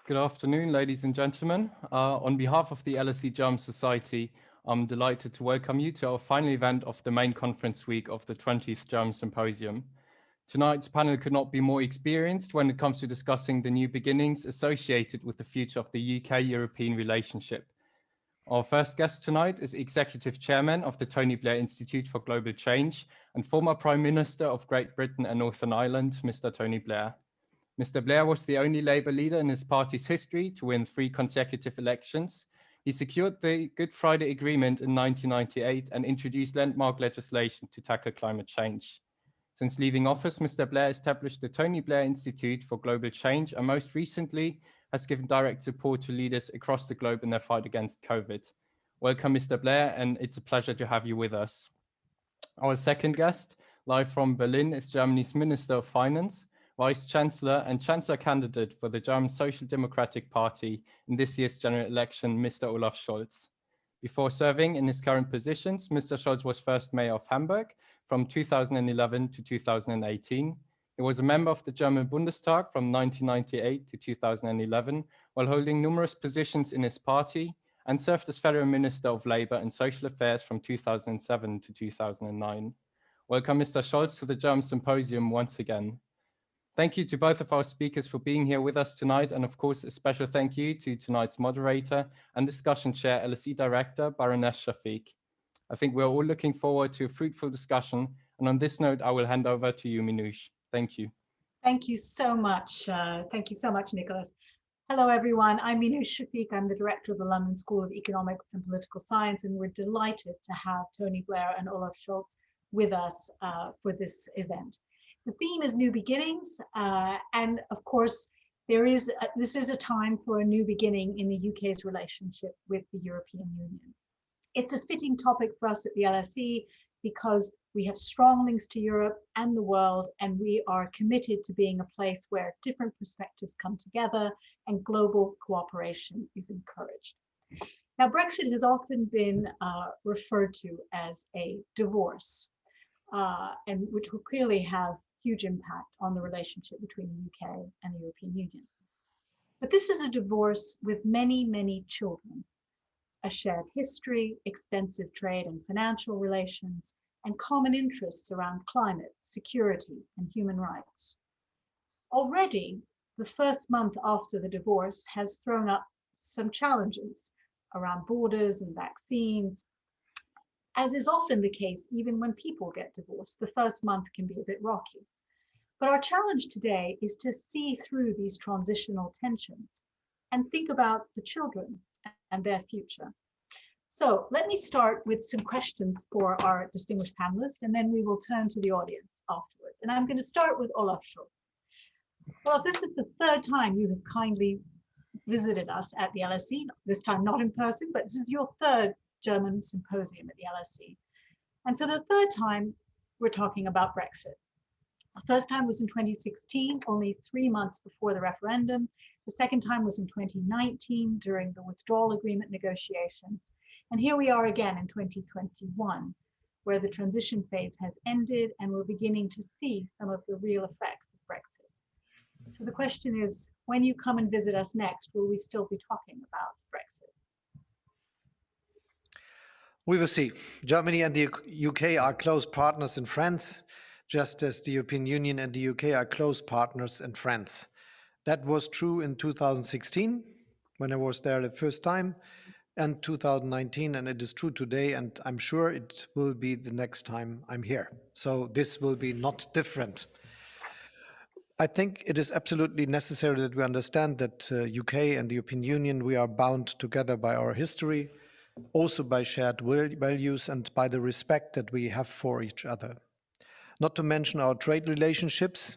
Good afternoon, ladies and gentlemen. On behalf of the LSE German Society, I'm delighted to welcome you to our final event of the main conference week of the 20th German Symposium. Tonight's panel could not be more experienced when it comes to discussing the new beginnings associated with the future of the UK-European relationship. Our first guest tonight is Executive Chairman of the Tony Blair Institute for Global Change and former Prime Minister of Great Britain and Northern Ireland, Mr. Tony Blair. Mr. Blair was the only Labour leader in his party's history to win 3 consecutive elections. He secured the Good Friday Agreement in 1998 and introduced landmark legislation to tackle climate change. Since leaving office, Mr. Blair established the Tony Blair Institute for Global Change and most recently has given direct support to leaders across the globe in their fight against COVID. Welcome, Mr. Blair, and it's a pleasure to have you with us. Our second guest, live from Berlin, is Germany's Minister of Finance, Vice Chancellor and Chancellor candidate for the German Social Democratic Party in this year's general election, Mr. Olaf Scholz. Before serving in his current positions, Mr. Scholz was first mayor of Hamburg from 2011 to 2018. He was a member of the German Bundestag from 1998 to 2011, while holding numerous positions in his party, and served as Federal Minister of Labour and Social Affairs from 2007 to 2009. Welcome, Mr. Scholz, to the German Symposium once again. Thank you to both of our speakers for being here with us tonight, and of course, a special thank you to tonight's moderator and discussion chair, LSE Director, Baroness Shafiq. I think we're all looking forward to a fruitful discussion, and on this note, I will hand over to you, Minouche. Thank you. Thank you so much. Thank you so much, Nicholas. Hello, everyone. I'm Minouche Shafiq. I'm the director of the London School of Economics and Political Science, and we're delighted to have Tony Blair and Olaf Scholz with us for this event. The theme is new beginnings, and of course, this is a time for a new beginning in the UK's relationship with the European Union. It's a fitting topic for us at the LSE because we have strong links to Europe and the world, and we are committed to being a place where different perspectives come together and global cooperation is encouraged. Now, Brexit has often been referred to as a divorce, and which will clearly have huge impact on the relationship between the UK and the European Union. But this is a divorce with many, many children, a shared history, extensive trade and financial relations, and common interests around climate, security, and human rights. Already, the first month after the divorce has thrown up some challenges around borders and vaccines. As is often the case, even when people get divorced, the first month can be a bit rocky. But our challenge today is to see through these transitional tensions and think about the children and their future. So let me start with some questions for our distinguished panelists, and then we will turn to the audience afterwards. And I'm going to start with Olaf Scholz. Well, this is the third time you have kindly visited us at the LSE, this time not in person, but this is your third German symposium at the LSE. And for the third time, we're talking about Brexit. The first time was in 2016, only 3 months before the referendum. The second time was in 2019 during the withdrawal agreement negotiations. And here we are again in 2021, where the transition phase has ended and we're beginning to see some of the real effects of Brexit. So the question is, when you come and visit us next, will we still be talking about Brexit? We will see. Germany and the UK are close partners and friends, just as the European Union and the UK are close partners and friends. That was true in 2016, when I was there the first time, and 2019, and it is true today, and I'm sure it will be the next time I'm here. So this will be not different. I think it is absolutely necessary that we understand that UK and the European Union, we are bound together by our history, also by shared values and by the respect that we have for each other. Not to mention our trade relationships.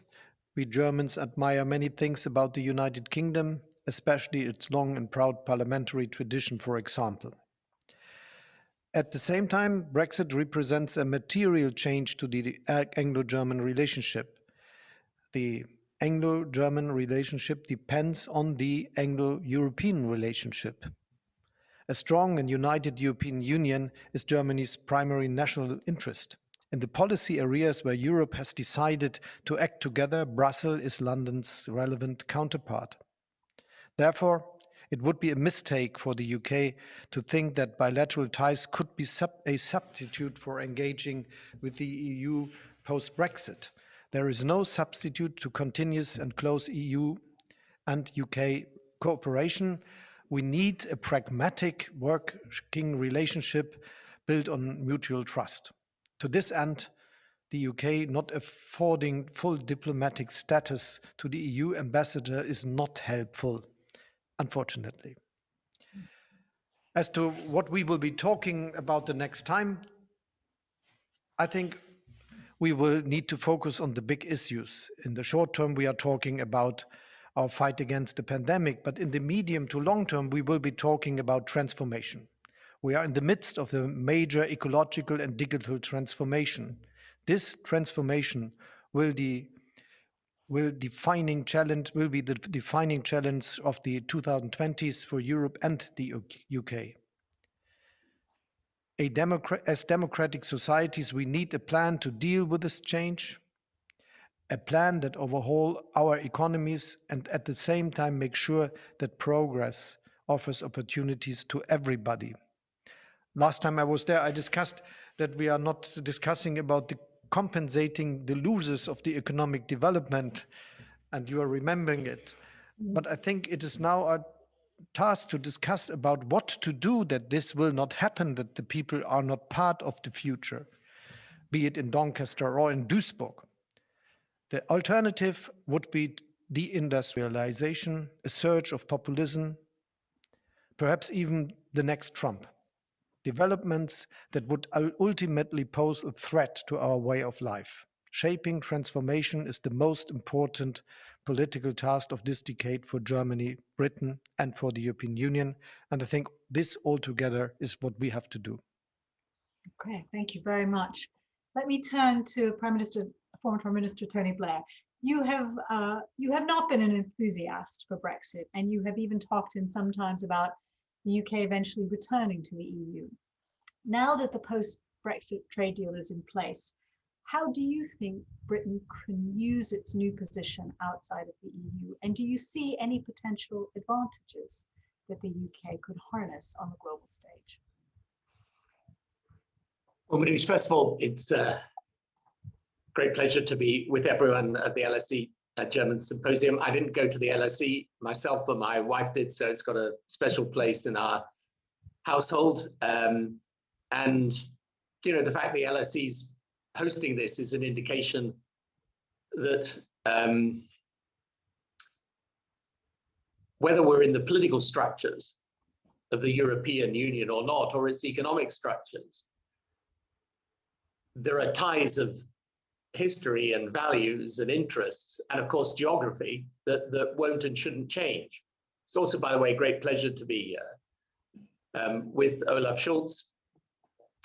We Germans admire many things about the United Kingdom, especially its long and proud parliamentary tradition, for example. At the same time, Brexit represents a material change to the Anglo-German relationship. The Anglo-German relationship depends on the Anglo-European relationship. A strong and united European Union is Germany's primary national interest. In the policy areas where Europe has decided to act together, Brussels is London's relevant counterpart. Therefore, it would be a mistake for the UK to think that bilateral ties could be a substitute for engaging with the EU post-Brexit. There is no substitute to continuous and close EU and UK cooperation. We need a pragmatic working relationship built on mutual trust. To this end, the UK not affording full diplomatic status to the EU ambassador is not helpful, unfortunately. As to what we will be talking about the next time, I think we will need to focus on the big issues. In the short term, we are talking about our fight against the pandemic, but in the medium to long term, we will be talking about transformation. We are in the midst of a major ecological and digital transformation. This transformation will be the defining challenge of the 2020s for Europe and the UK. As democratic societies, we need a plan to deal with this change, a plan that overhaul our economies and at the same time make sure that progress offers opportunities to everybody. Last time I was there, I discussed that we are not discussing about the compensating the losers of the economic development, and you are remembering it. But I think it is now our task to discuss about what to do that this will not happen, that the people are not part of the future, be it in Doncaster or in Duisburg. The alternative would be deindustrialization, a surge of populism, perhaps even the next Trump. Developments that would ultimately pose a threat to our way of life. Shaping transformation is the most important political task of this decade for Germany, Britain, and for the European Union. And I think this altogether is what we have to do. Okay, thank you very much. Let me turn to former Prime Minister Tony Blair. You have not been an enthusiast for Brexit, and you have even talked in sometimes about the UK eventually returning to the EU. Now that the post-Brexit trade deal is in place, how do you think Britain can use its new position outside of the EU? And do you see any potential advantages that the UK could harness on the global stage? Well, Manish, first of all, it's a great pleasure to be with everyone at the LSE German Symposium. I didn't go to the LSE myself, but my wife did, so it's got a special place in our household. And you know, the fact the LSE's hosting this is an indication that whether we're in the political structures of the European Union or not, or its economic structures, there are ties of history and values and interests, and of course geography, that won't and shouldn't change. It's also, by the way, a great pleasure to be with Olaf Scholz,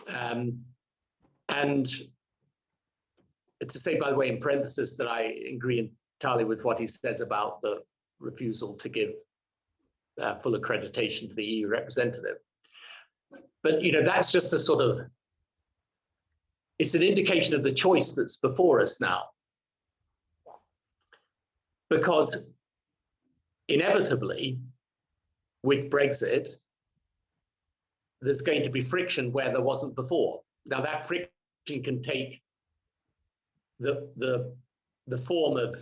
and to say, by the way, in parenthesis, that I agree entirely with what he says about the refusal to give full accreditation to the EU representative. But you know, that's just a sort of, it's an indication of the choice that's before us now. Because inevitably, with Brexit, there's going to be friction where there wasn't before. Now that friction can take the form of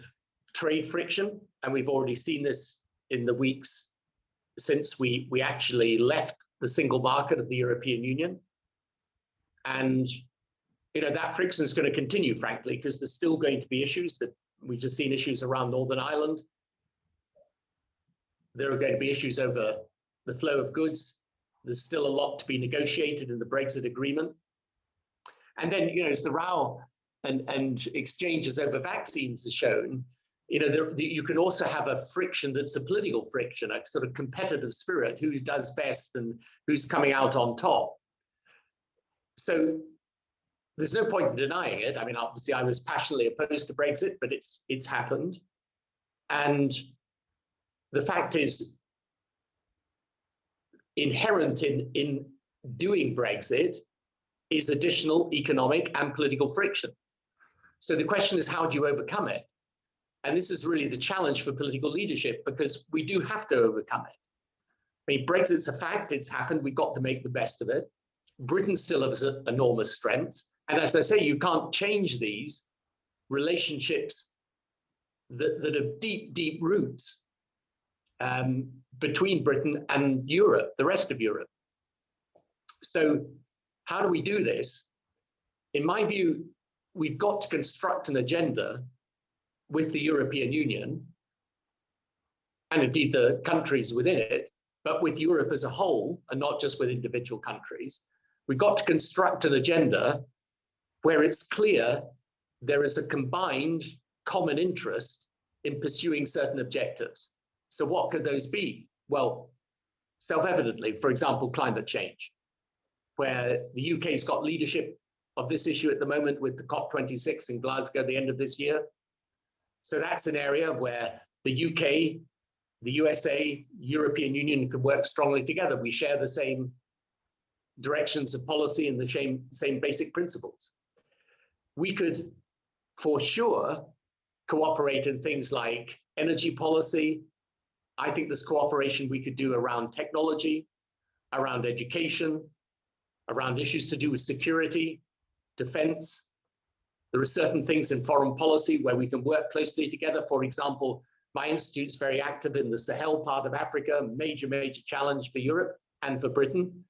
trade friction, and we've already seen this in the weeks since we actually left the single market of the European Union. And you know, that friction is going to continue, frankly, because there's still going to be issues that we've just seen, issues around Northern Ireland. There are going to be issues over the flow of goods. There's still a lot to be negotiated in the Brexit agreement. And then, you know, as the row and exchanges over vaccines has shown, you know, you can also have a friction that's a political friction, a sort of competitive spirit, who does best and who's coming out on top. So there's no point in denying it. I mean, obviously, I was passionately opposed to Brexit, but it's happened. And the fact is, inherent in doing Brexit is additional economic and political friction. So the question is, how do you overcome it? And this is really the challenge for political leadership, because we do have to overcome it. I mean, Brexit's a fact, it's happened, we've got to make the best of it. Britain still has enormous strengths. And as I say, you can't change these relationships that have deep, deep roots between Britain and Europe, the rest of Europe. So how do we do this? In my view, we've got to construct an agenda with the European Union, and indeed the countries within it, but with Europe as a whole, and not just with individual countries. We've got to construct an agenda where it's clear there is a combined common interest in pursuing certain objectives. So what could those be? Well, self-evidently, for example, climate change, where the UK's got leadership of this issue at the moment with the COP26 in Glasgow at the end of this year. So that's an area where the UK, the USA, European Union can work strongly together. We share the same directions of policy and the same basic principles. We could, for sure, cooperate in things like energy policy. I think there's cooperation we could do around technology, around education, around issues to do with security, defense. There are certain things in foreign policy where we can work closely together. For example, my institute's very active in the Sahel part of Africa, major challenge for Europe and for Britain.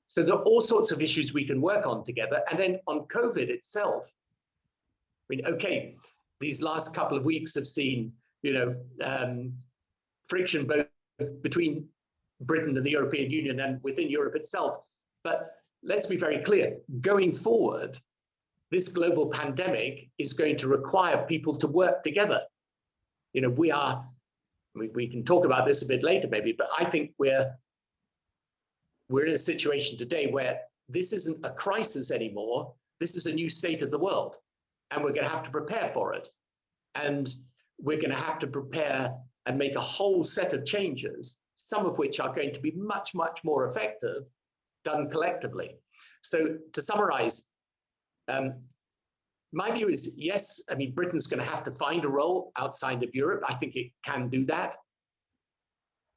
So there are all sorts of issues we can work on together. And then on COVID itself, I mean, okay, these last couple of weeks have seen, friction both between Britain and the European Union and within Europe itself. But let's be very clear, going forward, this global pandemic is going to require people to work together. We can talk about this a bit later maybe, but I think we're in a situation today where this isn't a crisis anymore. This is a new state of the world, and we're going to have to prepare for it. And we're going to have to prepare and make a whole set of changes, some of which are going to be much, much more effective done collectively. So to summarize, my view is, yes, I mean, Britain's going to have to find a role outside of Europe. I think it can do that.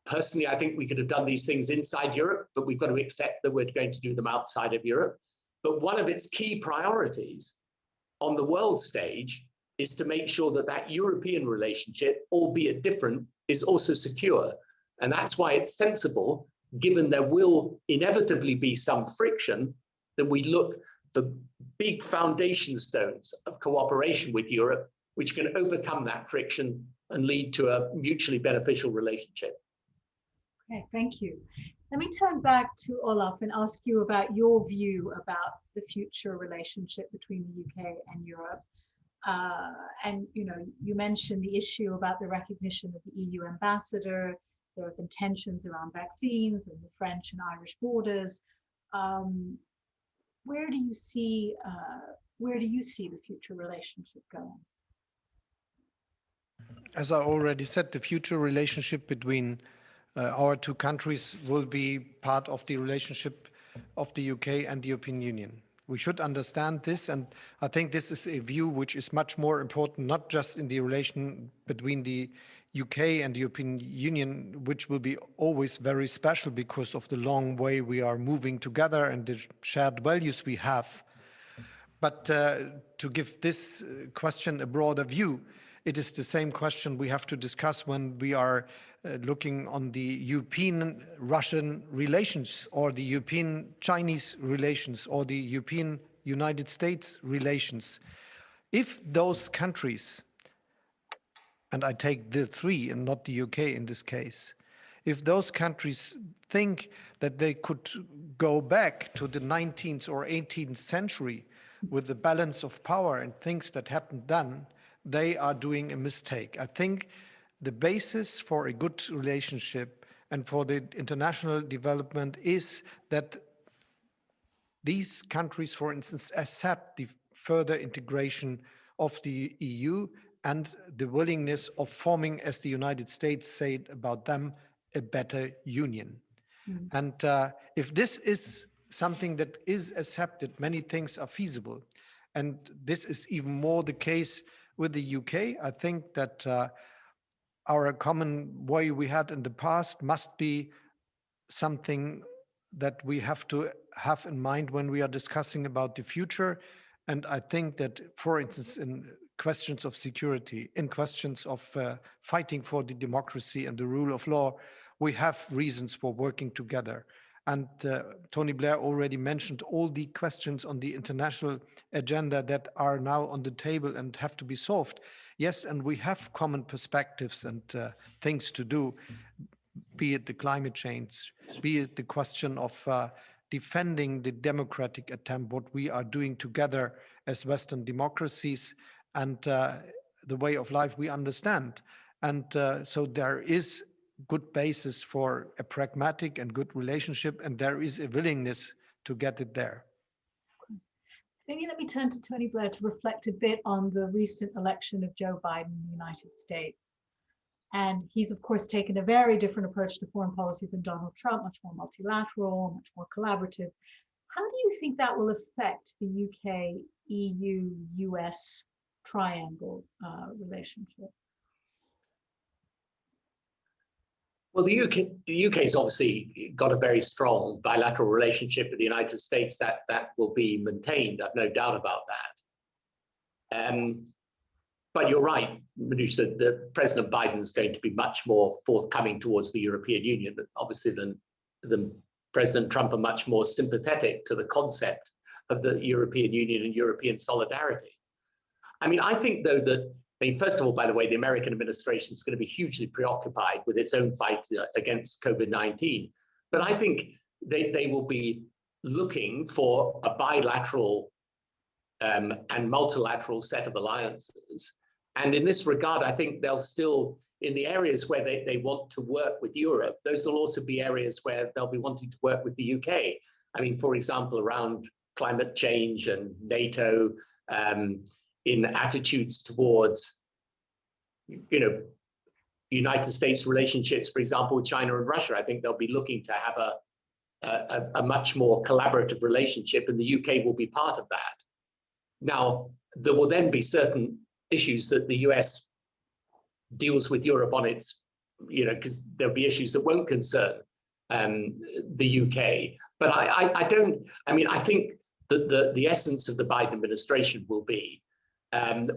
Personally, I think we could have done these things inside Europe, but we've got to accept that we're going to do them outside of Europe. But one of its key priorities on the world stage is to make sure that that European relationship, albeit different, is also secure. And that's why it's sensible, given there will inevitably be some friction, that we look for big foundation stones of cooperation with Europe, which can overcome that friction and lead to a mutually beneficial relationship. Okay, thank you. Let me turn back to Olaf and ask you about your view about the future relationship between the UK and Europe. And you mentioned the issue about the recognition of the EU ambassador. There have been tensions around vaccines and the French and Irish borders. Where do you see the future relationship going? As I already said, the future relationship between our two countries will be part of the relationship of the UK and the European Union. We should understand this, and I think this is a view which is much more important, not just in the relation between the UK and the European Union, which will be always very special because of the long way we are moving together and the shared values we have. But to give this question a broader view, it is the same question we have to discuss when we are looking on the European-Russian relations or the European-Chinese relations or the European-United States relations. If those countries, and I take the three and not the UK in this case, if those countries think that they could go back to the 19th or 18th century with the balance of power and things that happened then, they are doing a mistake. I think the basis for a good relationship and for the international development is that these countries, for instance, accept the further integration of the EU and the willingness of forming, as the United States said about them, a better union. And if this is something that is accepted, many things are feasible. And this is even more the case with the UK. I think that our common way we had in the past must be something that we have to have in mind when we are discussing about the future. And I think that, for instance, in questions of security, in questions of fighting for the democracy and the rule of law, we have reasons for working together. And Tony Blair already mentioned all the questions on the international agenda that are now on the table and have to be solved. Yes, and we have common perspectives and things to do, be it the climate change, be it the question of defending the democratic attempt, what we are doing together as Western democracies, and the way of life we understand. And so there is good basis for a pragmatic and good relationship, and there is a willingness to get it there. Maybe let me turn to Tony Blair to reflect a bit on the recent election of Joe Biden in the United States. And he's, of course, taken a very different approach to foreign policy than Donald Trump, much more multilateral, much more collaborative. How do you think that will affect the UK, EU, US triangle relationship? Well, the UK's obviously got a very strong bilateral relationship with the United States that will be maintained. I've no doubt about that. But you're right, Manoush, that President Biden is going to be much more forthcoming towards the European Union, obviously, than President Trump, are much more sympathetic to the concept of the European Union and European solidarity. I mean, I think, though, that, I mean, first of all, by the way, the American administration is going to be hugely preoccupied with its own fight against COVID-19. But I think they will be looking for a bilateral and multilateral set of alliances. And in this regard, I think they'll still, in the areas where they want to work with Europe, those will also be areas where they'll be wanting to work with the UK. I mean, for example, around climate change and NATO, in attitudes towards, you know, United States relationships, for example, with China and Russia. I think they'll be looking to have a much more collaborative relationship, and the UK will be part of that. Now, there will then be certain issues that the US deals with Europe on its, you know, because there'll be issues that won't concern the UK. But I think that the essence of the Biden administration will be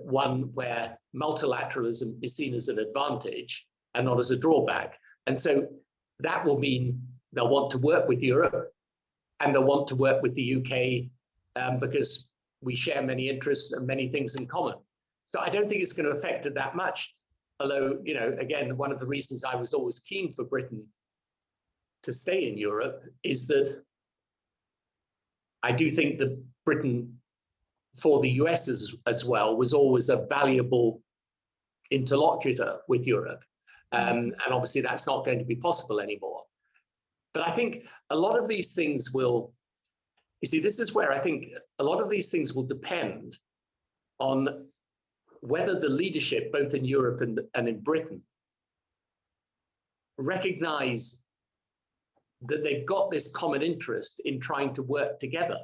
one where multilateralism is seen as an advantage and not as a drawback. And so that will mean they'll want to work with Europe and they'll want to work with the UK because we share many interests and many things in common. So I don't think it's going to affect it that much. Although, you know, again, one of the reasons I was always keen for Britain to stay in Europe is that I do think that Britain, for the US as well, was always a valuable interlocutor with Europe. And obviously that's not going to be possible anymore. But I think a lot of these things will, you see, this is where I think a lot of these things will depend on whether the leadership, both in Europe and in Britain, recognize that they've got this common interest in trying to work together.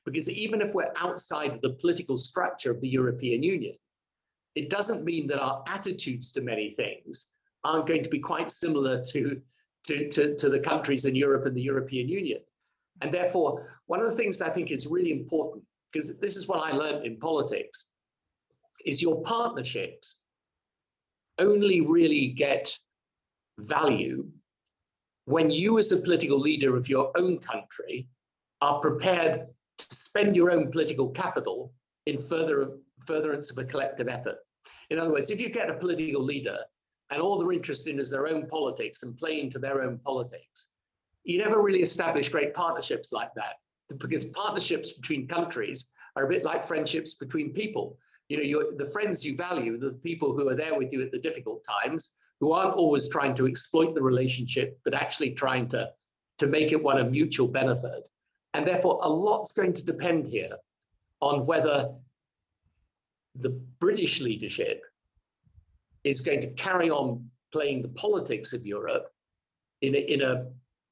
Because even if we're outside of the political structure of the European Union, it doesn't mean that our attitudes to many things aren't going to be quite similar to the countries in Europe and the European Union. And therefore, one of the things I think is really important, because this is what I learned in politics, is your partnerships only really get value when you as a political leader of your own country are prepared to spend your own political capital in furtherance of a collective effort. In other words, if you get a political leader and all they're interested in is their own politics and playing to their own politics, you never really establish great partnerships like that, because partnerships between countries are a bit like friendships between people. You know, the friends you value, the people who are there with you at the difficult times, who aren't always trying to exploit the relationship, but actually trying to make it one of mutual benefit. And therefore, a lot's going to depend here on whether the British leadership is going to carry on playing the politics of Europe in a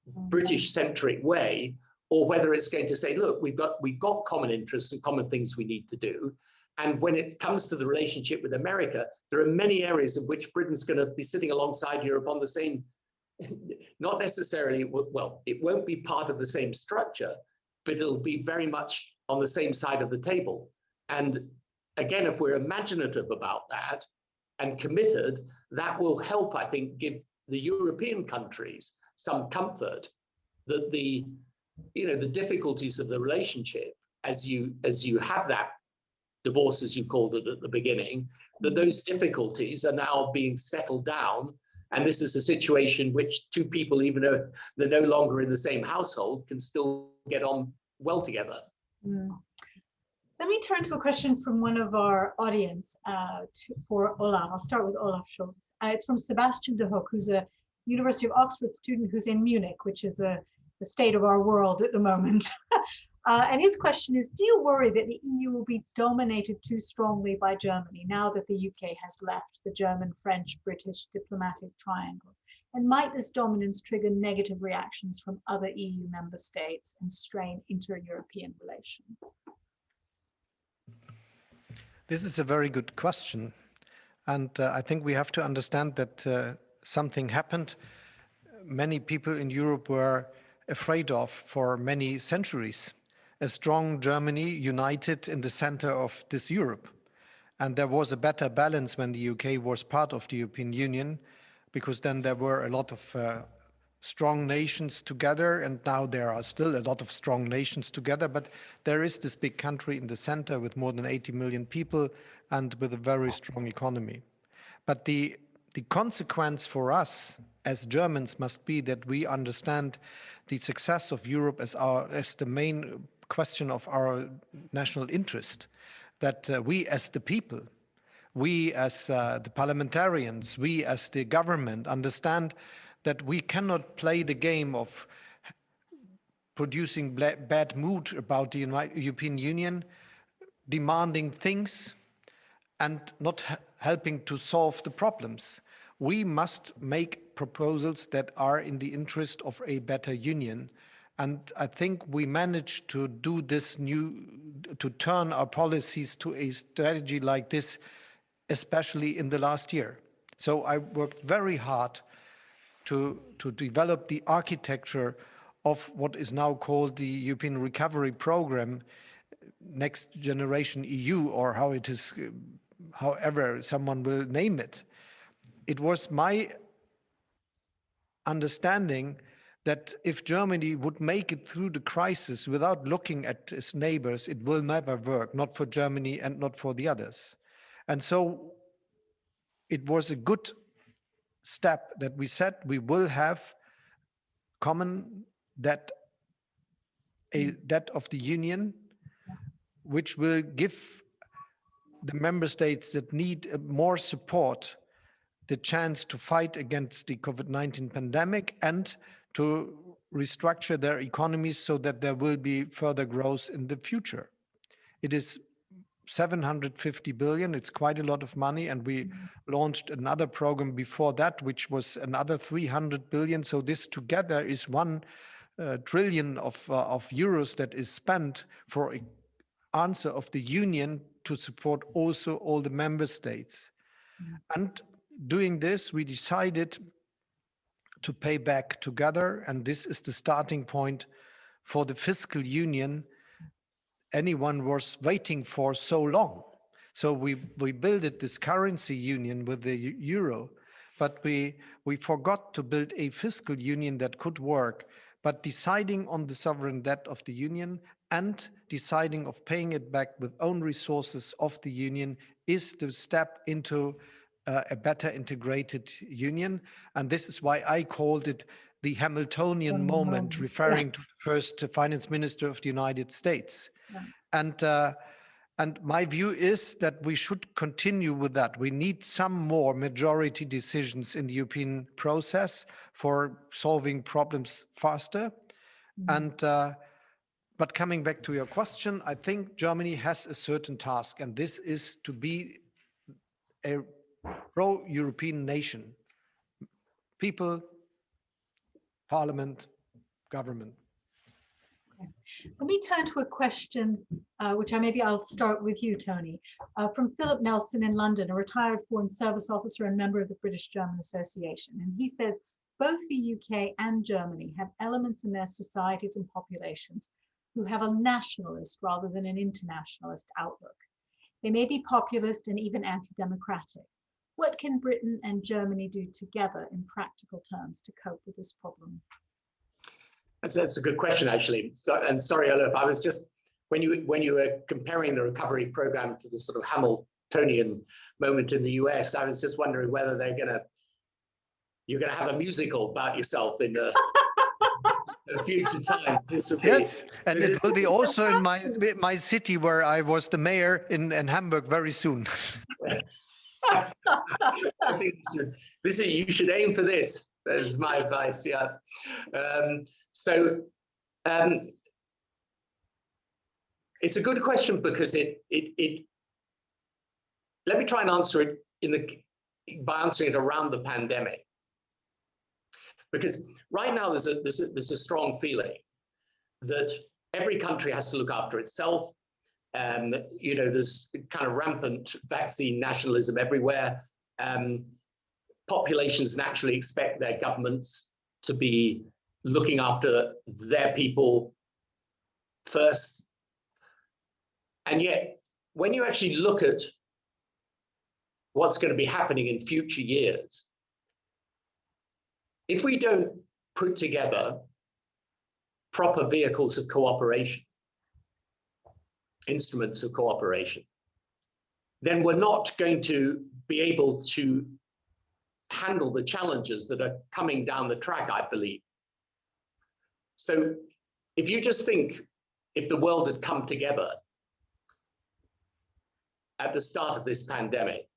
British-centric way, or whether it's going to say, look, we've got common interests and common things we need to do. And when it comes to the relationship with America, there are many areas in which Britain's going to be sitting alongside Europe on the same, not necessarily, well, it won't be part of the same structure, but it'll be very much on the same side of the table. And again, if we're imaginative about that and committed, that will help, I think, give the European countries some comfort that the difficulties of the relationship, as you have that divorce, as you called it at the beginning, that those difficulties are now being settled down. And this is a situation which two people, even though they're no longer in the same household, can still get on well together. Let me turn to a question from one of our audience for Olaf. I'll start with Olaf Scholz. It's from Sebastian de Hoek, who's a University of Oxford student who's in Munich, which is the state of our world at the moment. And his question is, do you worry that the EU will be dominated too strongly by Germany now that the UK has left the German, French, British diplomatic triangle? And might this dominance trigger negative reactions from other EU member states and strain inter-European relations? This is a very good question. And I think we have to understand that something happened many people in Europe were afraid of for many centuries. A strong Germany united in the center of this Europe. And there was a better balance when the UK was part of the European Union, because then there were a lot of strong nations together, and now there are still a lot of strong nations together, but there is this big country in the center with more than 80 million people and with a very strong economy. But the consequence for us as Germans must be that we understand the success of Europe as the main question of our national interest, that we as the people, we as the parliamentarians, we as the government understand that we cannot play the game of producing bad mood about the European Union, demanding things and not helping to solve the problems. We must make proposals that are in the interest of a better union. And I think we managed to do this to turn our policies to a strategy like this, especially in the last year. So I worked very hard to develop the architecture of what is now called the European Recovery Program, Next Generation EU, or how it is, however someone will name it. It was my understanding that if Germany would make it through the crisis without looking at its neighbors, it will never work, not for Germany and not for the others. And so it was a good step that we said we will have common debt, a debt of the Union, which will give the member states that need more support the chance to fight against the COVID-19 pandemic and to restructure their economies so that there will be further growth in the future. It is 750 billion, it's quite a lot of money, and we launched another program before that, which was another 300 billion. So this together is 1 trillion of euros that is spent for an answer of the Union to support also all the member states. And doing this, we decided to pay back together, and this is the starting point for the fiscal union anyone was waiting for so long. So we built this currency union with the euro, but we forgot to build a fiscal union that could work. But deciding on the sovereign debt of the union and deciding of paying it back with own resources of the union is the step into a better integrated union. And this is why I called it the Hamiltonian moment, referring to the first finance minister of the United States. Yeah. And my view is that we should continue with that. We need some more majority decisions in the European process for solving problems faster. But coming back to your question, I think Germany has a certain task, and this is to be a pro-European nation. People, parliament, government. Okay. Let me turn to a question which I'll start with you, Tony, from Philip Nelson in London, a retired Foreign Service officer and member of the British-German Association. And he said, both the UK and Germany have elements in their societies and populations who have a nationalist rather than an internationalist outlook. They may be populist and even anti-democratic. What can Britain and Germany do together in practical terms to cope with this problem? That's a good question, actually. And sorry, Olaf, I was just, when you were comparing the recovery program to the sort of Hamiltonian moment in the US, I was just wondering whether you're gonna have a musical about yourself in a future times. This would be, yes, and it will be also in my city where I was the mayor in Hamburg very soon. I think you should aim for this. That's my advice. Yeah. It's a good question because let me try and answer it by answering it around the pandemic. Because right now there's a strong feeling that every country has to look after itself. There's kind of rampant vaccine nationalism everywhere. Populations naturally expect their governments to be looking after their people first. And yet, when you actually look at what's going to be happening in future years, if we don't put together proper vehicles of cooperation, instruments of cooperation, then we're not going to be able to handle the challenges that are coming down the track, I believe. So if you just think, if the world had come together at the start of this pandemic,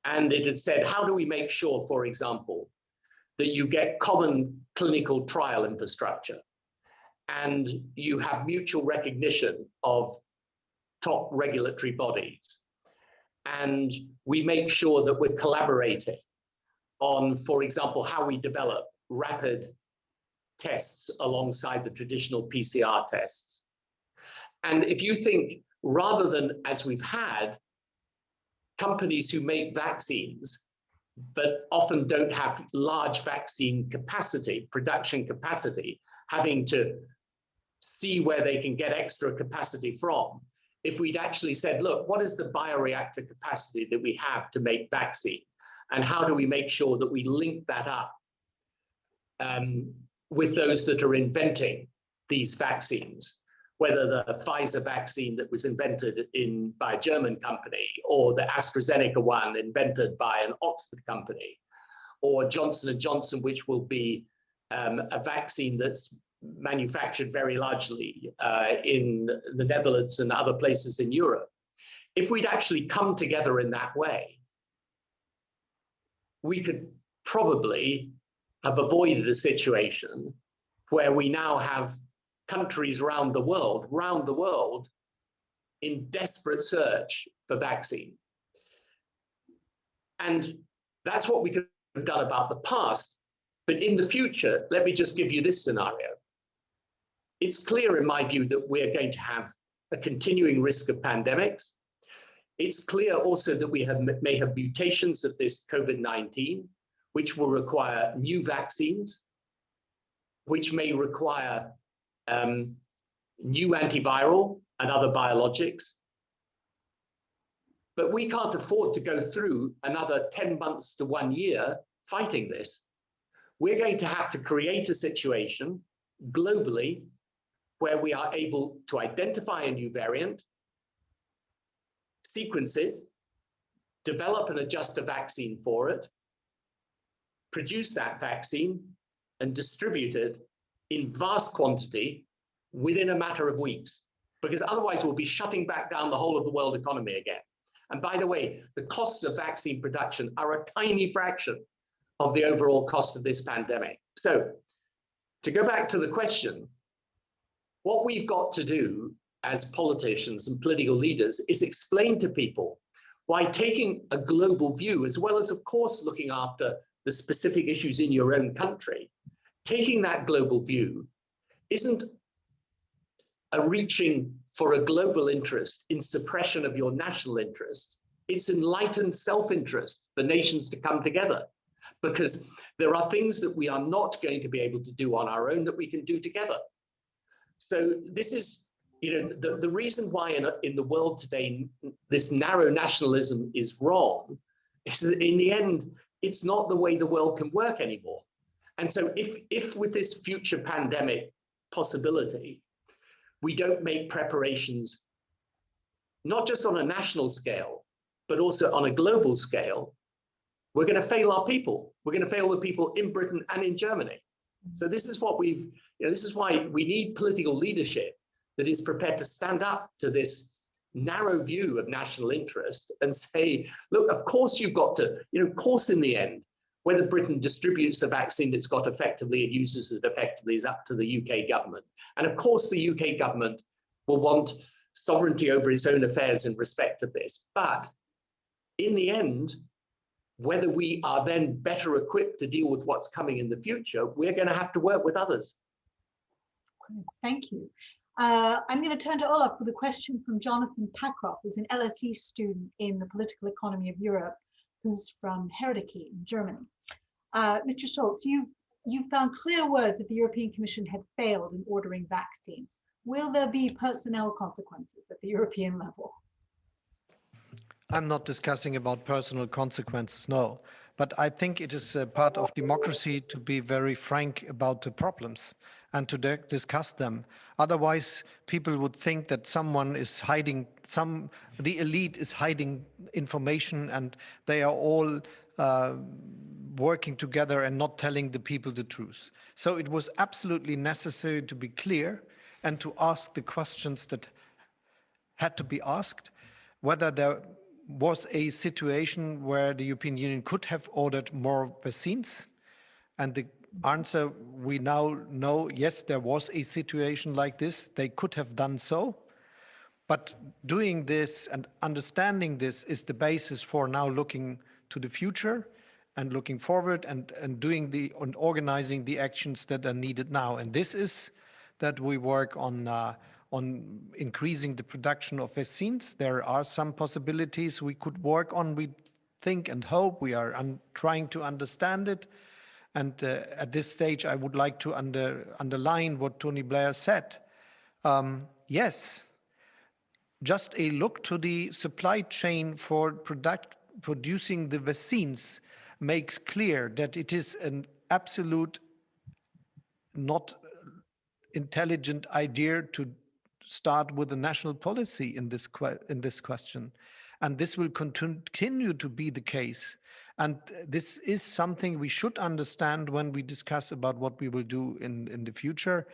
and it had said, how do we make sure, for example, that you get common clinical trial infrastructure and you have mutual recognition of top regulatory bodies, and we make sure that we're collaborating on, for example, how we develop rapid tests alongside the traditional PCR tests. And if you think, rather than, as we've had, companies who make vaccines, but often don't have large vaccine capacity, production capacity, having to see where they can get extra capacity from, if we'd actually said, look, what is the bioreactor capacity that we have to make vaccine? And how do we make sure that we link that up with those that are inventing these vaccines, whether the Pfizer vaccine that was invented by a German company, or the AstraZeneca one invented by an Oxford company, or Johnson & Johnson, which will be a vaccine that's manufactured very largely in the Netherlands and other places in Europe. If we'd actually come together in that way, we could probably have avoided a situation where we now have countries around the world in desperate search for vaccine. And that's what we could have done about the past. But in the future, let me just give you this scenario. It's clear, in my view, that we're going to have a continuing risk of pandemics. It's clear also that we may have mutations of this COVID-19, which will require new vaccines, which may require new antiviral and other biologics. But we can't afford to go through another 10 months to 1 year fighting this. We're going to have to create a situation globally where we are able to identify a new variant, sequence it, develop and adjust a vaccine for it, produce that vaccine, and distribute it in vast quantity within a matter of weeks, because otherwise we'll be shutting back down the whole of the world economy again. And by the way, the costs of vaccine production are a tiny fraction of the overall cost of this pandemic. So to go back to the question, what we've got to do as politicians and political leaders is explain to people why taking a global view, as well as, of course, looking after the specific issues in your own country, taking that global view isn't reaching for a global interest in suppression of your national interest. It's enlightened self-interest for nations to come together, because there are things that we are not going to be able to do on our own that we can do together. So this is, the reason why in the world today, this narrow nationalism is wrong, is that in the end, it's not the way the world can work anymore. And so if with this future pandemic possibility, we don't make preparations, not just on a national scale, but also on a global scale, we're going to fail our people. We're going to fail the people in Britain and in Germany. So this is what this is why we need political leadership that is prepared to stand up to this narrow view of national interest and say, look, of course you've got to, of course in the end, whether Britain distributes the vaccine it's got effectively and uses it effectively is up to the UK government. And of course the UK government will want sovereignty over its own affairs in respect of this. But in the end, whether we are then better equipped to deal with what's coming in the future, we're going to have to work with others. Thank you. I'm going to turn to Olaf with a question from Jonathan Packroff, who's an LSE student in the political economy of Europe, who's from Herdecke in Germany. Mr. Scholz, you found clear words that the European Commission had failed in ordering vaccines. Will there be personnel consequences at the European level? I'm not discussing about personal consequences, no. But I think it is a part of democracy to be very frank about the problems and to discuss them. Otherwise, people would think that someone is hiding, the elite is hiding information and they are all working together and not telling the people the truth. So it was absolutely necessary to be clear and to ask the questions that had to be asked, whether there was a situation where the European Union could have ordered more vaccines. And the answer we now know, yes, there was a situation like this. They could have done so. But doing this and understanding this is the basis for now looking to the future and looking forward and organizing the actions that are needed now. And this is that we work on increasing the production of vaccines. There are some possibilities we could work on. We think and hope. We are trying to understand it. And at this stage, I would like to underline what Tony Blair said. Yes, just a look to the supply chain for producing the vaccines makes clear that it is an absolute not intelligent idea to start with a national policy in this question. And this will continue to be the case. And this is something we should understand when we discuss about what we will do in the future.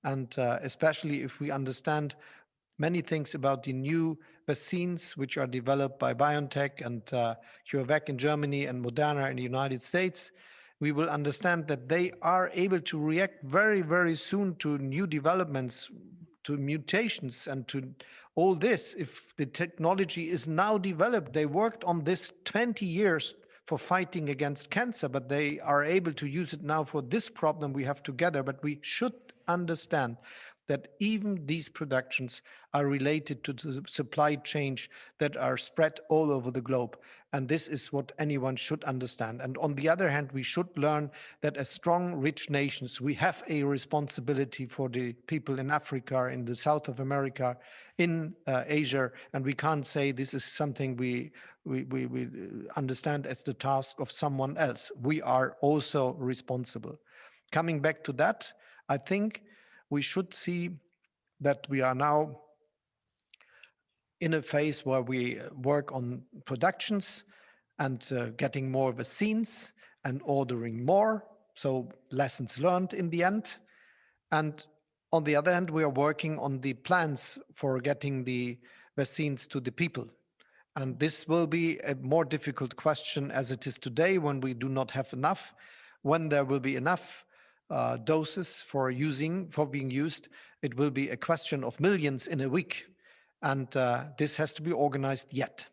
And especially if we understand many things about the new vaccines which are developed by BioNTech and CureVac in Germany and Moderna in the United States, we will understand that they are able to react very, very soon to new developments, to mutations and to all this. If the technology is now developed, they worked on this 20 years for fighting against cancer, but they are able to use it now for this problem we have together. But we should understand that even these productions are related to the supply chains that are spread all over the globe. And this is what anyone should understand. And on the other hand, we should learn that as strong, rich nations, we have a responsibility for the people in Africa, in the South of America, in Asia. And we can't say this is something we understand as the task of someone else. We are also responsible. Coming back to that, I think we should see that we are now in a phase where we work on productions and getting more vaccines and ordering more, so lessons learned in the end. And on the other hand, we are working on the plans for getting the vaccines to the people. And this will be a more difficult question as it is today when we do not have enough. When there will be enough doses for being used, it will be a question of millions in a week. And this has to be organized yet.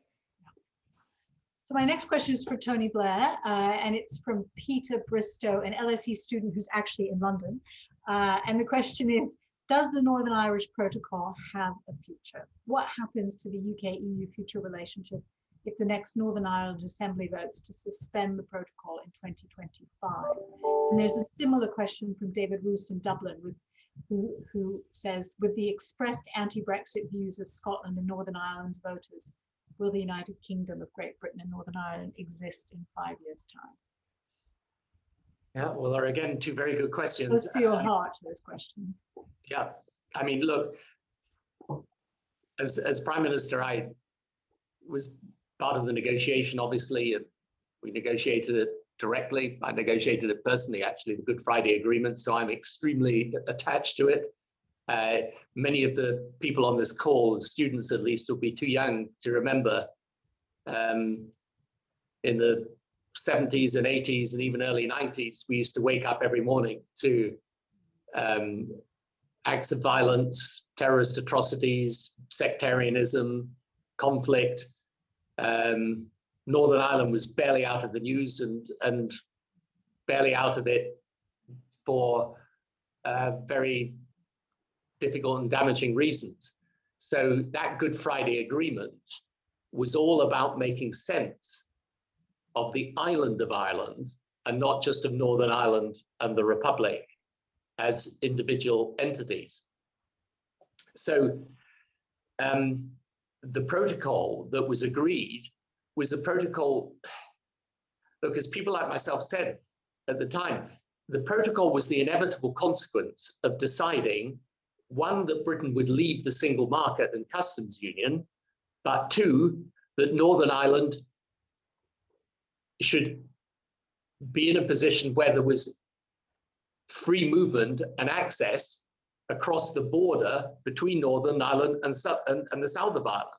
So my next question is for Tony Blair, and it's from Peter Bristow, an LSE student who's actually in London. And the question is, Does the Northern Irish Protocol have a future? What happens to the UK-EU future relationship if the next Northern Ireland Assembly votes to suspend the protocol in 2025? And there's a similar question from David Roos in Dublin, who says, with the expressed anti-Brexit views of Scotland and Northern Ireland's voters, will the United Kingdom of Great Britain and Northern Ireland exist in 5 years' time? Yeah, well, there are again two very good questions. Close to your heart, those questions. Yeah, I mean, look, as Prime Minister, I was part of the negotiation, obviously, and we negotiated it directly. I negotiated it personally, actually, the Good Friday Agreement, so I'm extremely attached to it. Many of the people on this call, students at least, will be too young to remember in the 70s and 80s and even early 90s, we used to wake up every morning to acts of violence, terrorist atrocities, sectarianism, conflict. Northern Ireland was barely out of the news and barely out of it for very difficult and damaging reasons. So that Good Friday Agreement was all about making sense of the island of Ireland and not just of Northern Ireland and the Republic as individual entities. So the protocol that was agreed was a protocol, look, as people like myself said at the time, the protocol was the inevitable consequence of deciding, one, that Britain would leave the single market and customs union, but two, that Northern Ireland should be in a position where there was free movement and access across the border between Northern Ireland and the south of Ireland.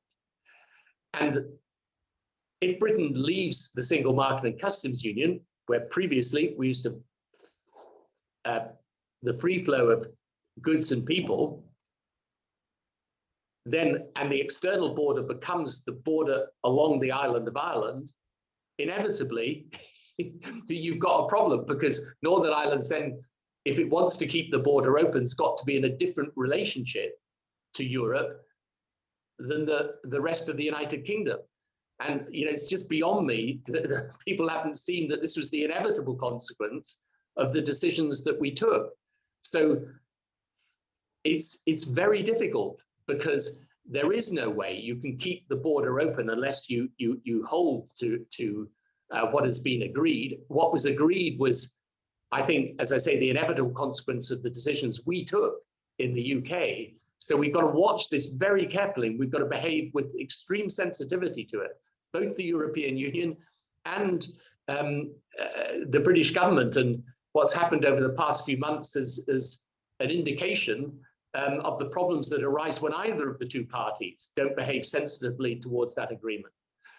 And if Britain leaves the single market and customs union, where previously we used to the free flow of goods and people, then, and the external border becomes the border along the island of Ireland, inevitably, you've got a problem, because Northern Ireland's then, if it wants to keep the border open, it's got to be in a different relationship to Europe than the rest of the United Kingdom. And it's just beyond me that people haven't seen that this was the inevitable consequence of the decisions that we took. So it's very difficult, because there is no way you can keep the border open unless you hold to what has been agreed. What was agreed was, I think, as I say, the inevitable consequence of the decisions we took in the UK. So we've got to watch this very carefully. We've got to behave with extreme sensitivity to it. Both the European Union and the British government, and what's happened over the past few months is an indication of the problems that arise when either of the two parties don't behave sensitively towards that agreement.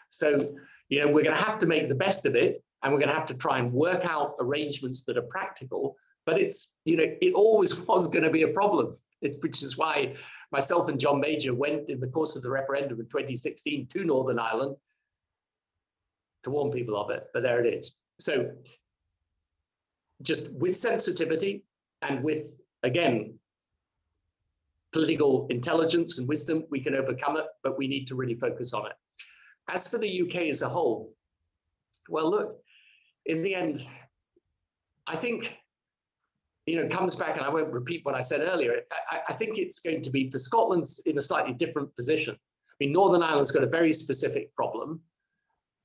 So, we're going to have to make the best of it, and we're going to have to try and work out arrangements that are practical. But it's, it always was going to be a problem, which is why myself and John Major went in the course of the referendum in 2016 to Northern Ireland to warn people of it. But there it is. So just with sensitivity and with, again, political intelligence and wisdom, we can overcome it, but we need to really focus on it. As for the UK as a whole, well, look, in the end, I think, it comes back, and I won't repeat what I said earlier. I think it's going to be, for Scotland's in a slightly different position. I mean, Northern Ireland's got a very specific problem,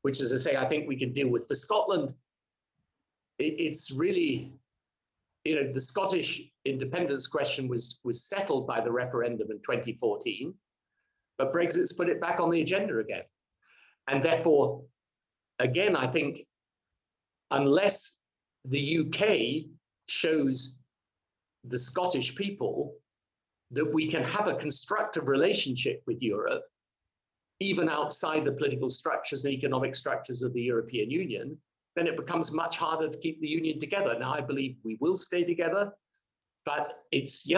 which, as I say, I think we can deal with. For Scotland, it's really, the Scottish independence question was settled by the referendum in 2014, but Brexit's put it back on the agenda again. And therefore, again, I think unless the UK shows the Scottish people that we can have a constructive relationship with Europe, even outside the political structures and economic structures of the European Union, then it becomes much harder to keep the Union together. Now, I believe we will stay together, but it's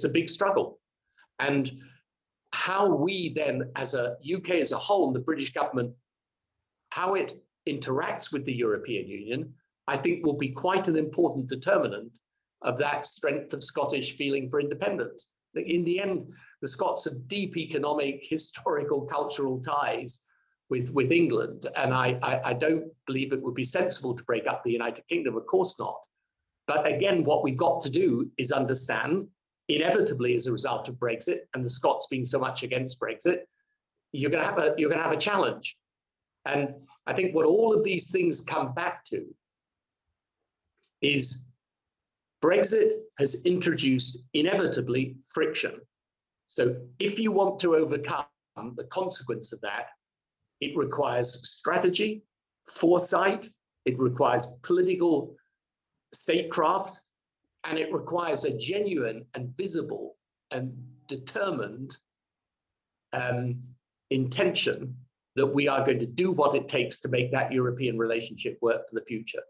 a big struggle. And how we then, as a UK as a whole, the British government, how it interacts with the European Union, I think will be quite an important determinant of that strength of Scottish feeling for independence. In the end, the Scots have deep economic, historical, cultural ties with England. And I don't believe it would be sensible to break up the United Kingdom, of course not. But again, what we've got to do is understand, inevitably as a result of Brexit, and the Scots being so much against Brexit, you're going to have a challenge. And I think what all of these things come back to is Brexit has introduced inevitably friction. So if you want to overcome the consequence of that, it requires strategy, foresight, it requires political statecraft, and it requires a genuine and visible and determined intention that we are going to do what it takes to make that European relationship work for the future.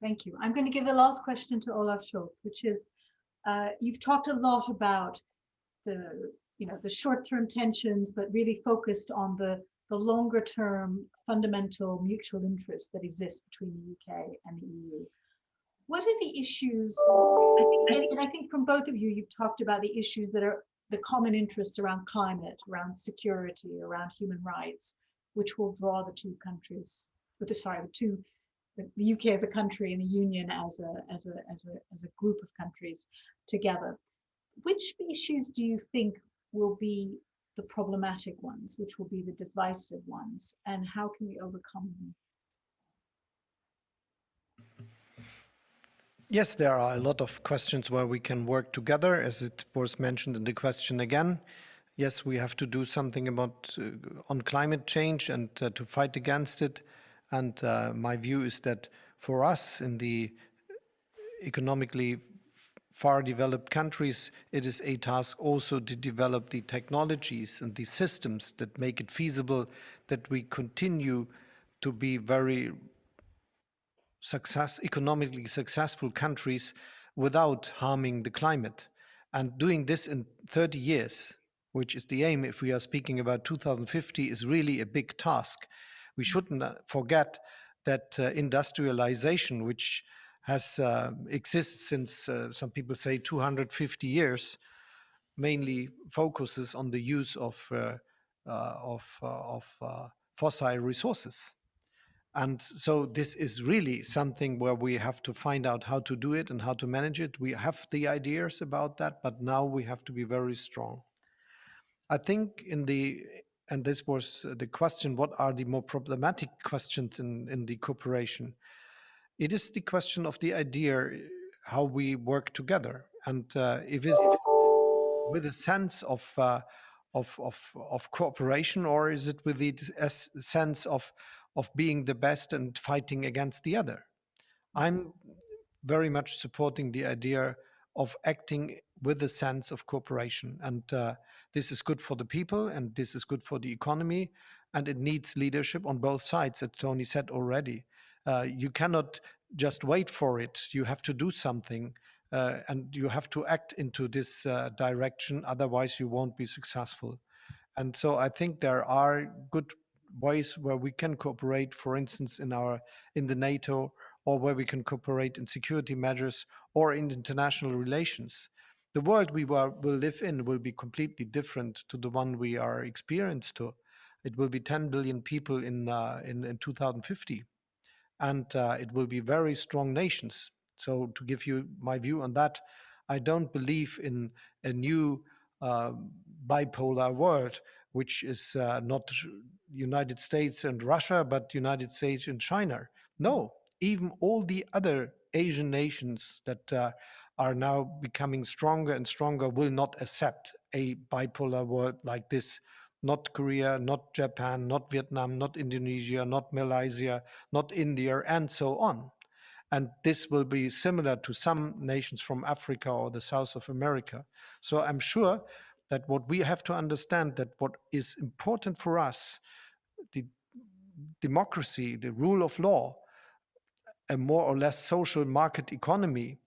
Thank you. I'm going to give the last question to Olaf Scholz, which is, you've talked a lot about the short-term tensions, but really focused on the longer-term fundamental mutual interests that exist between the UK and the EU. What are the issues? I think from both of you, you've talked about the issues that are the common interests around climate, around security, around human rights, which will draw the two countries, the UK as a country and the Union as a group of countries together. Which issues do you think will be the problematic ones, which will be the divisive ones, and how can we overcome them? Yes, there are a lot of questions where we can work together, as it was mentioned in the question again. Yes, we have to do something about on climate change and to fight against it. And my view is that for us in the economically far developed countries, it is a task also to develop the technologies and the systems that make it feasible that we continue to be very economically successful countries without harming the climate. And doing this in 30 years, which is the aim if we are speaking about 2050, is really a big task. We shouldn't forget that industrialization, which has exists since some people say 250 years, mainly focuses on the use of fossil resources. And so this is really something where we have to find out how to do it and how to manage it. We have the ideas about that, but now we have to be very strong. I think and this was the question, what are the more problematic questions in the cooperation? It is the question of the idea how we work together, and if it's with a sense of cooperation, or is it with the sense of being the best and fighting against the other? I'm very much supporting the idea of acting with a sense of cooperation, and this is good for the people, and this is good for the economy, and it needs leadership on both sides, as Tony said already. You cannot just wait for it. You have to do something, and you have to act into this direction. Otherwise, you won't be successful. And so I think there are good ways where we can cooperate, for instance, in the NATO, or where we can cooperate in security measures or in international relations. The world we will live in will be completely different to the one we are experienced to. It will be 10 billion people in 2050. And it will be very strong nations. So to give you my view on that, I don't believe in a new bipolar world, which is not United States and Russia, but United States and China. No, even all the other Asian nations that are now becoming stronger and stronger will not accept a bipolar world like this. Not Korea, not Japan, not Vietnam, not Indonesia, not Malaysia, not India, and so on. And this will be similar to some nations from Africa or the South of America. So I'm sure that what we have to understand, that what is important for us, the democracy, the rule of law, a more or less social market economy,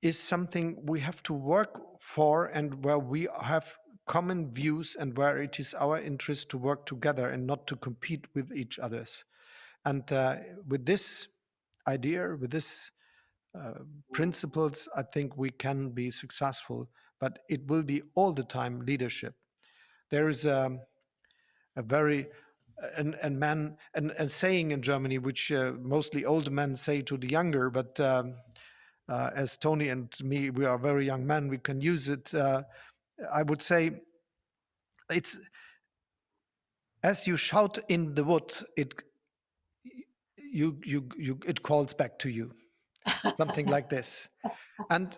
is something we have to work for, and where we have common views, and where it is our interest to work together and not to compete with each others. And with this idea, with this principles, I think we can be successful. but it will be all the time leadership. There is a very a saying in Germany, which mostly older men say to the younger, but as Tony and me, we are very young men, we can use it. I would say it's as you shout in the wood, it calls back to you, something like this. And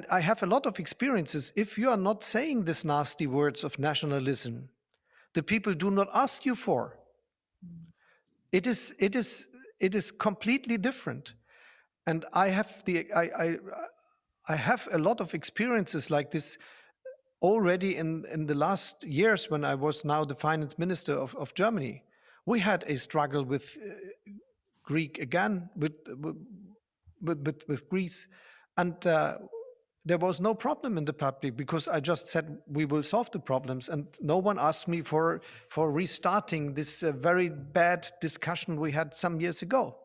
I have a lot of experiences. If you are not saying these nasty words of nationalism, the people do not ask you for. It is completely different. And I have a lot of experiences like this already in the last years when I was now the finance minister of Germany. We had a struggle with Greek again, with Greece. And there was no problem in the public because I just said we will solve the problems, and no one asked me for restarting this very bad discussion we had some years ago.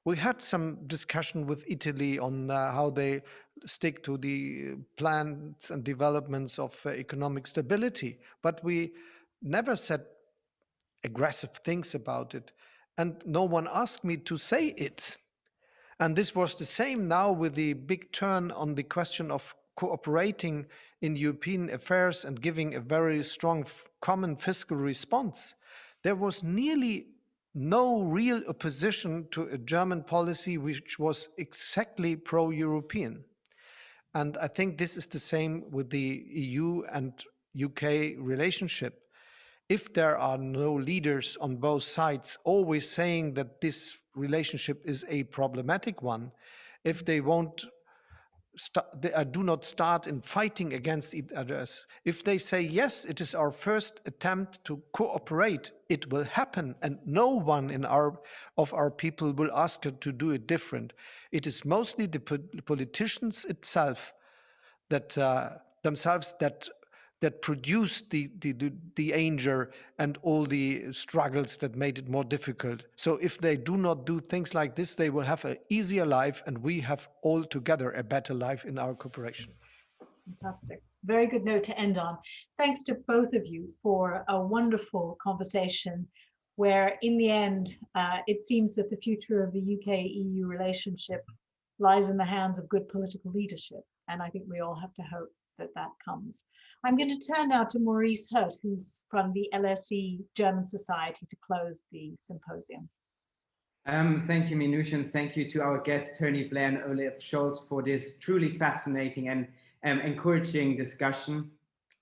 We had some discussion with Italy on how they stick to the plans and developments of economic stability, but we never said aggressive things about it, and no one asked me to say it. And this was the same now with the big turn on the question of cooperating in European affairs and giving a very strong common fiscal response. There was nearly no real opposition to a German policy which was exactly pro-European. And I think this is the same with the EU and UK relationship. If there are no leaders on both sides always saying that this relationship is a problematic one, if they won't do not start in fighting against each other, if they say, yes, it is our first attempt to cooperate, it will happen, and no one of our people will ask her to do it different. It is mostly the politicians itself that themselves that produced the anger and all the struggles that made it more difficult. So if they do not do things like this, they will have an easier life, and we have all together a better life in our cooperation. Fantastic. Very good note to end on. Thanks to both of you for a wonderful conversation where in the end, it seems that the future of the UK-EU relationship lies in the hands of good political leadership. And I think we all have to hope that that comes. I'm going to turn now to Maurice Hurt, who's from the LSE German Society, to close the symposium. Thank you, Minouche, and thank you to our guests, Tony Blair and Olaf Scholz, for this truly fascinating and encouraging discussion.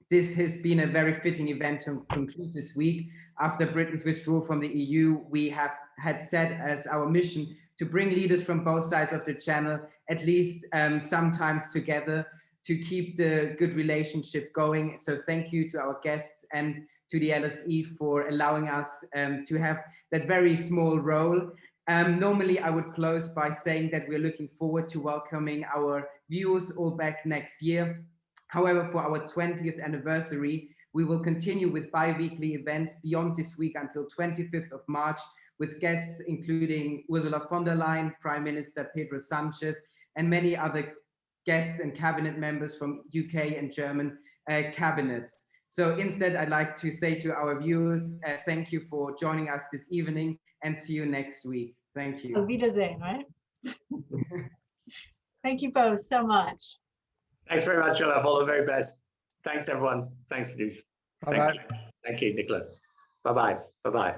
This has been a very fitting event to conclude this week. After Britain's withdrawal from the EU, we had set as our mission to bring leaders from both sides of the channel, at least sometimes together, to keep the good relationship going. So thank you to our guests and to the LSE for allowing us to have that very small role. Normally, I would close by saying that we're looking forward to welcoming our viewers all back next year. However, for our 20th anniversary, we will continue with bi-weekly events beyond this week until 25th of March, with guests including Ursula von der Leyen, Prime Minister Pedro Sanchez, and many other guests and cabinet members from UK and German cabinets. So instead, I'd like to say to our viewers, thank you for joining us this evening, and see you next week. Thank you. Auf Wiedersehen, right? Thank you both so much. Thanks very much, Olaf. All the very best. Thanks, everyone. Thanks, Minouche. Bye-bye. Thank you, Nicola. Bye-bye. Bye-bye.